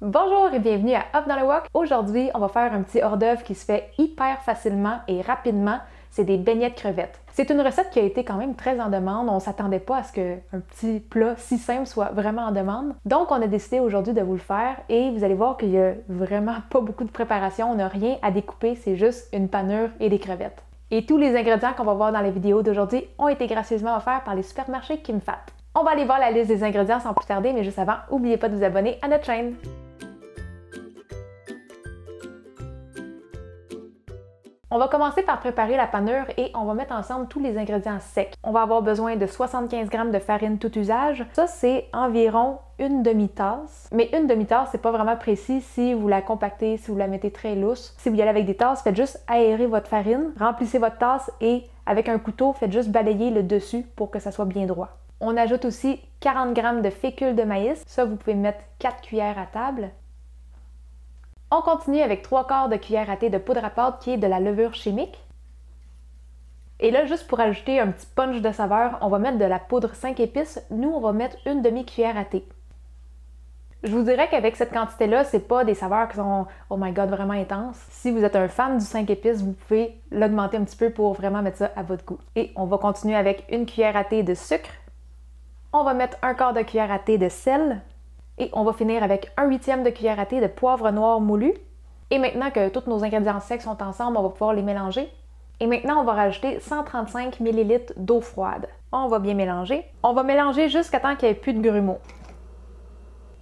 Bonjour et bienvenue à Up dans le Wok. Aujourd'hui, on va faire un petit hors-d'œuvre qui se fait hyper facilement et rapidement. C'est des beignets de crevettes. C'est une recette qui a été quand même très en demande. On s'attendait pas à ce qu'un petit plat si simple soit vraiment en demande. Donc, on a décidé aujourd'hui de vous le faire et vous allez voir qu'il y a vraiment pas beaucoup de préparation. On n'a rien à découper, c'est juste une panure et des crevettes. Et tous les ingrédients qu'on va voir dans la vidéo d'aujourd'hui ont été gracieusement offerts par les supermarchés KimFat. On va aller voir la liste des ingrédients sans plus tarder, mais juste avant, n'oubliez pas de vous abonner à notre chaîne. On va commencer par préparer la panure et on va mettre ensemble tous les ingrédients secs. On va avoir besoin de 75 g de farine tout usage. Ça, c'est environ une demi-tasse. Mais une demi-tasse, c'est pas vraiment précis si vous la compactez, si vous la mettez très lousse. Si vous y allez avec des tasses, faites juste aérer votre farine, remplissez votre tasse et avec un couteau, faites juste balayer le dessus pour que ça soit bien droit. On ajoute aussi 40 g de fécule de maïs. Ça, vous pouvez mettre 4 cuillères à table. On continue avec 3/4 de cuillère à thé de poudre à pâte qui est de la levure chimique. Et là, juste pour ajouter un petit punch de saveur, on va mettre de la poudre 5 épices. Nous, on va mettre une demi-cuillère à thé. Je vous dirais qu'avec cette quantité-là, c'est pas des saveurs qui sont, oh my god, vraiment intenses. Si vous êtes un fan du 5 épices, vous pouvez l'augmenter un petit peu pour vraiment mettre ça à votre goût. Et on va continuer avec une cuillère à thé de sucre. On va mettre 1/4 de cuillère à thé de sel. Et on va finir avec 1/8 de cuillère à thé de poivre noir moulu. Et maintenant que tous nos ingrédients secs sont ensemble, on va pouvoir les mélanger. Et maintenant, on va rajouter 135 ml d'eau froide. On va bien mélanger. On va mélanger jusqu'à temps qu'il n'y ait plus de grumeaux.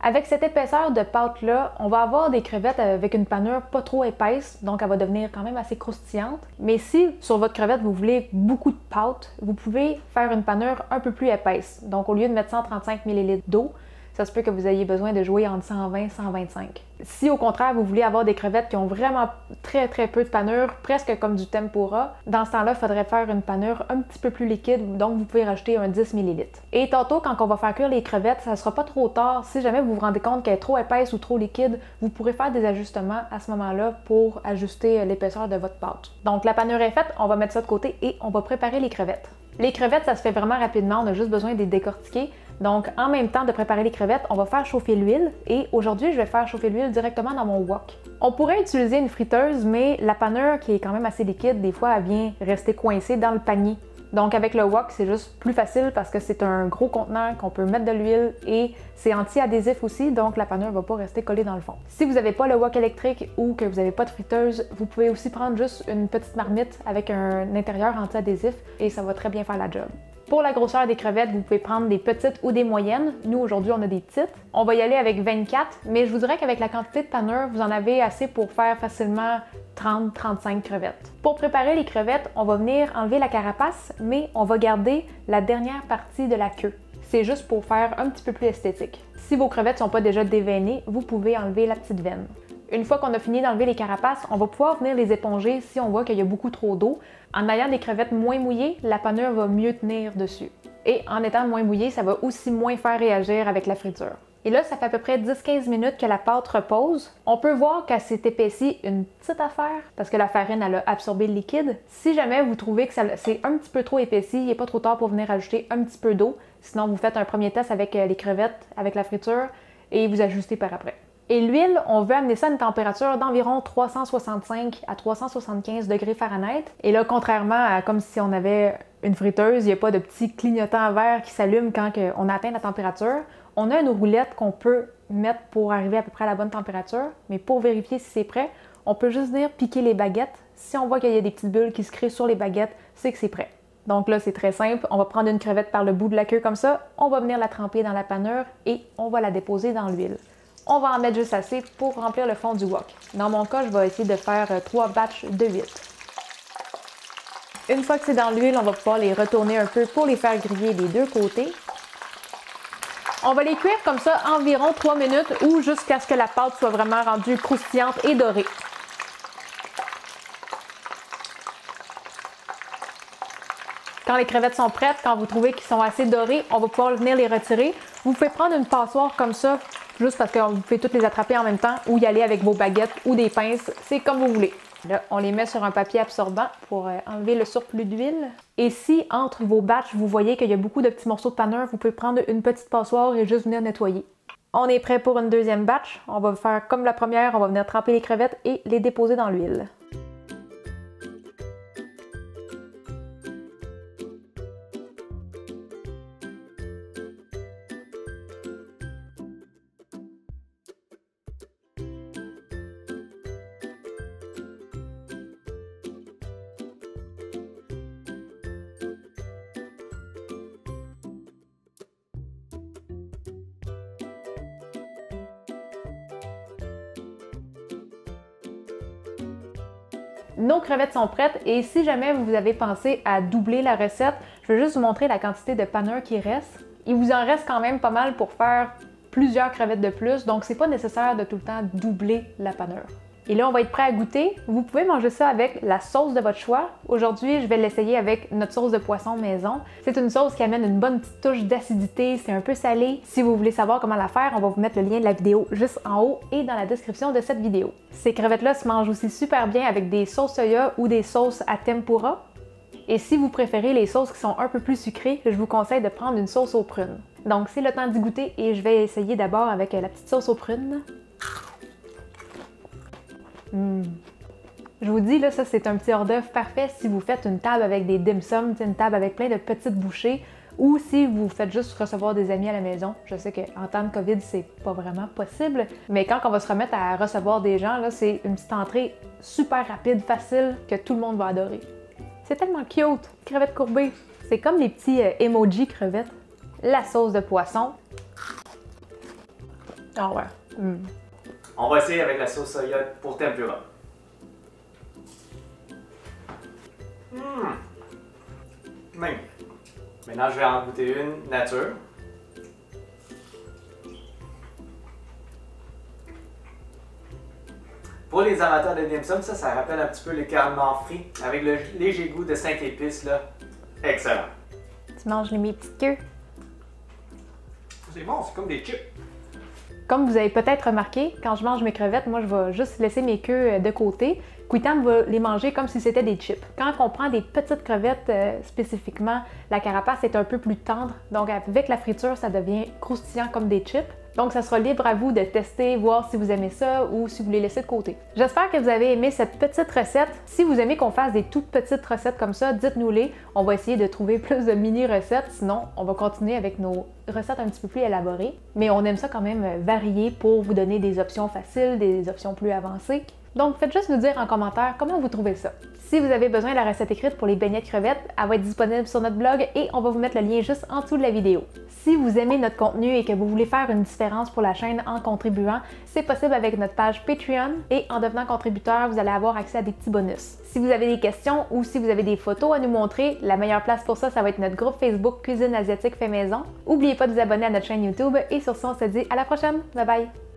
Avec cette épaisseur de pâte-là, on va avoir des crevettes avec une panure pas trop épaisse, donc elle va devenir quand même assez croustillante. Mais si sur votre crevette, vous voulez beaucoup de pâte, vous pouvez faire une panure un peu plus épaisse. Donc au lieu de mettre 135 ml d'eau, ça se peut que vous ayez besoin de jouer entre 120 et 125. Si au contraire, vous voulez avoir des crevettes qui ont vraiment très peu de panure, presque comme du tempura, dans ce temps-là, il faudrait faire une panure un petit peu plus liquide, donc vous pouvez rajouter un 10 ml. Et tantôt, quand on va faire cuire les crevettes, ça ne sera pas trop tard. Si jamais vous vous rendez compte qu'elle est trop épaisse ou trop liquide, vous pourrez faire des ajustements à ce moment-là pour ajuster l'épaisseur de votre pâte. Donc la panure est faite, on va mettre ça de côté et on va préparer les crevettes. Les crevettes, ça se fait vraiment rapidement, on a juste besoin de les décortiquer. Donc, en même temps de préparer les crevettes, on va faire chauffer l'huile et aujourd'hui, je vais faire chauffer l'huile directement dans mon wok. On pourrait utiliser une friteuse, mais la panure, qui est quand même assez liquide, des fois, elle vient rester coincée dans le panier. Donc, avec le wok, c'est juste plus facile parce que c'est un gros contenant qu'on peut mettre de l'huile et c'est anti-adhésif aussi, donc la panure ne va pas rester collée dans le fond. Si vous n'avez pas le wok électrique ou que vous n'avez pas de friteuse, vous pouvez aussi prendre juste une petite marmite avec un intérieur anti-adhésif et ça va très bien faire la job. Pour la grosseur des crevettes, vous pouvez prendre des petites ou des moyennes. Nous, aujourd'hui, on a des petites. On va y aller avec 24, mais je vous dirais qu'avec la quantité de panure, vous en avez assez pour faire facilement 30-35 crevettes. Pour préparer les crevettes, on va venir enlever la carapace, mais on va garder la dernière partie de la queue. C'est juste pour faire un petit peu plus esthétique. Si vos crevettes ne sont pas déjà déveinées, vous pouvez enlever la petite veine. Une fois qu'on a fini d'enlever les carapaces, on va pouvoir venir les éponger si on voit qu'il y a beaucoup trop d'eau. En ayant des crevettes moins mouillées, la panure va mieux tenir dessus. Et en étant moins mouillée, ça va aussi moins faire réagir avec la friture. Et là, ça fait à peu près 10-15 minutes que la pâte repose. On peut voir qu'elle s'est épaissie une petite affaire parce que la farine, elle a absorbé le liquide. Si jamais vous trouvez que c'est un petit peu trop épaissi, il n'est pas trop tard pour venir ajouter un petit peu d'eau. Sinon, vous faites un premier test avec les crevettes, avec la friture et vous ajustez par après. Et l'huile, on veut amener ça à une température d'environ 365 à 375 degrés Fahrenheit. Et là, contrairement à comme si on avait une friteuse, il n'y a pas de petit clignotant vert qui s'allume quand on atteint la température. On a une roulette qu'on peut mettre pour arriver à peu près à la bonne température. Mais pour vérifier si c'est prêt, on peut juste venir piquer les baguettes. Si on voit qu'il y a des petites bulles qui se créent sur les baguettes, c'est que c'est prêt. Donc là, c'est très simple. On va prendre une crevette par le bout de la queue comme ça. On va venir la tremper dans la panure et on va la déposer dans l'huile. On va en mettre juste assez pour remplir le fond du wok. Dans mon cas, je vais essayer de faire 3 batchs de 8. Une fois que c'est dans l'huile, on va pouvoir les retourner un peu pour les faire griller des deux côtés. On va les cuire comme ça environ 3 minutes ou jusqu'à ce que la pâte soit vraiment rendue croustillante et dorée. Quand les crevettes sont prêtes, quand vous trouvez qu'ils sont assez dorés, on va pouvoir venir les retirer. Vous pouvez prendre une passoire comme ça, juste parce que vous pouvez toutes les attraper en même temps ou y aller avec vos baguettes ou des pinces, c'est comme vous voulez. Là, on les met sur un papier absorbant pour enlever le surplus d'huile. Et si, entre vos batchs, vous voyez qu'il y a beaucoup de petits morceaux de panure, vous pouvez prendre une petite passoire et juste venir nettoyer. On est prêt pour une deuxième batch. On va faire comme la première, on va venir tremper les crevettes et les déposer dans l'huile. Nos crevettes sont prêtes et si jamais vous avez pensé à doubler la recette, je vais juste vous montrer la quantité de panure qui reste. Il vous en reste quand même pas mal pour faire plusieurs crevettes de plus, donc c'est pas nécessaire de tout le temps doubler la panure. Et là, on va être prêt à goûter. Vous pouvez manger ça avec la sauce de votre choix. Aujourd'hui, je vais l'essayer avec notre sauce de poisson maison. C'est une sauce qui amène une bonne petite touche d'acidité, c'est un peu salé. Si vous voulez savoir comment la faire, on va vous mettre le lien de la vidéo juste en haut et dans la description de cette vidéo. Ces crevettes-là se mangent aussi super bien avec des sauces soya ou des sauces à tempura. Et si vous préférez les sauces qui sont un peu plus sucrées, je vous conseille de prendre une sauce aux prunes. Donc c'est le temps d'y goûter et je vais essayer d'abord avec la petite sauce aux prunes. Je vous dis, là, ça c'est un petit hors-d'œuvre parfait si vous faites une table avec des dim sum, une table avec plein de petites bouchées, ou si vous faites juste recevoir des amis à la maison. Je sais qu'en temps de COVID, c'est pas vraiment possible, mais quand on va se remettre à recevoir des gens, là, c'est une petite entrée super rapide, facile, que tout le monde va adorer. C'est tellement cute! Crevettes courbées. C'est comme les petits emoji crevettes. La sauce de poisson. Ah ouais. On va essayer avec la sauce soya pour tempura. Magnifique. Maintenant, je vais en goûter une nature. Pour les amateurs de dim sum, ça rappelle un petit peu les calamars frits avec le léger goût de 5 épices là. Excellent. Tu manges mes petites queues. C'est bon, c'est comme des chips. Comme vous avez peut-être remarqué, quand je mange mes crevettes, moi je vais juste laisser mes queues de côté. Quitam va les manger comme si c'était des chips. Quand on prend des petites crevettes spécifiquement, la carapace est un peu plus tendre, donc avec la friture, ça devient croustillant comme des chips. Donc ça sera libre à vous de tester, voir si vous aimez ça ou si vous les laissez de côté. J'espère que vous avez aimé cette petite recette. Si vous aimez qu'on fasse des toutes petites recettes comme ça, dites-nous-les. On va essayer de trouver plus de mini-recettes, sinon on va continuer avec nos recettes un petit peu plus élaborées. Mais on aime ça quand même varier pour vous donner des options faciles, des options plus avancées. Donc faites juste nous dire en commentaire comment vous trouvez ça. Si vous avez besoin de la recette écrite pour les beignets de crevettes, elle va être disponible sur notre blog et on va vous mettre le lien juste en dessous de la vidéo. Si vous aimez notre contenu et que vous voulez faire une différence pour la chaîne en contribuant, c'est possible avec notre page Patreon et en devenant contributeur, vous allez avoir accès à des petits bonus. Si vous avez des questions ou si vous avez des photos à nous montrer, la meilleure place pour ça, ça va être notre groupe Facebook Cuisine asiatique fait maison. N'oubliez pas de vous abonner à notre chaîne YouTube et sur ce, on se dit à la prochaine. Bye bye!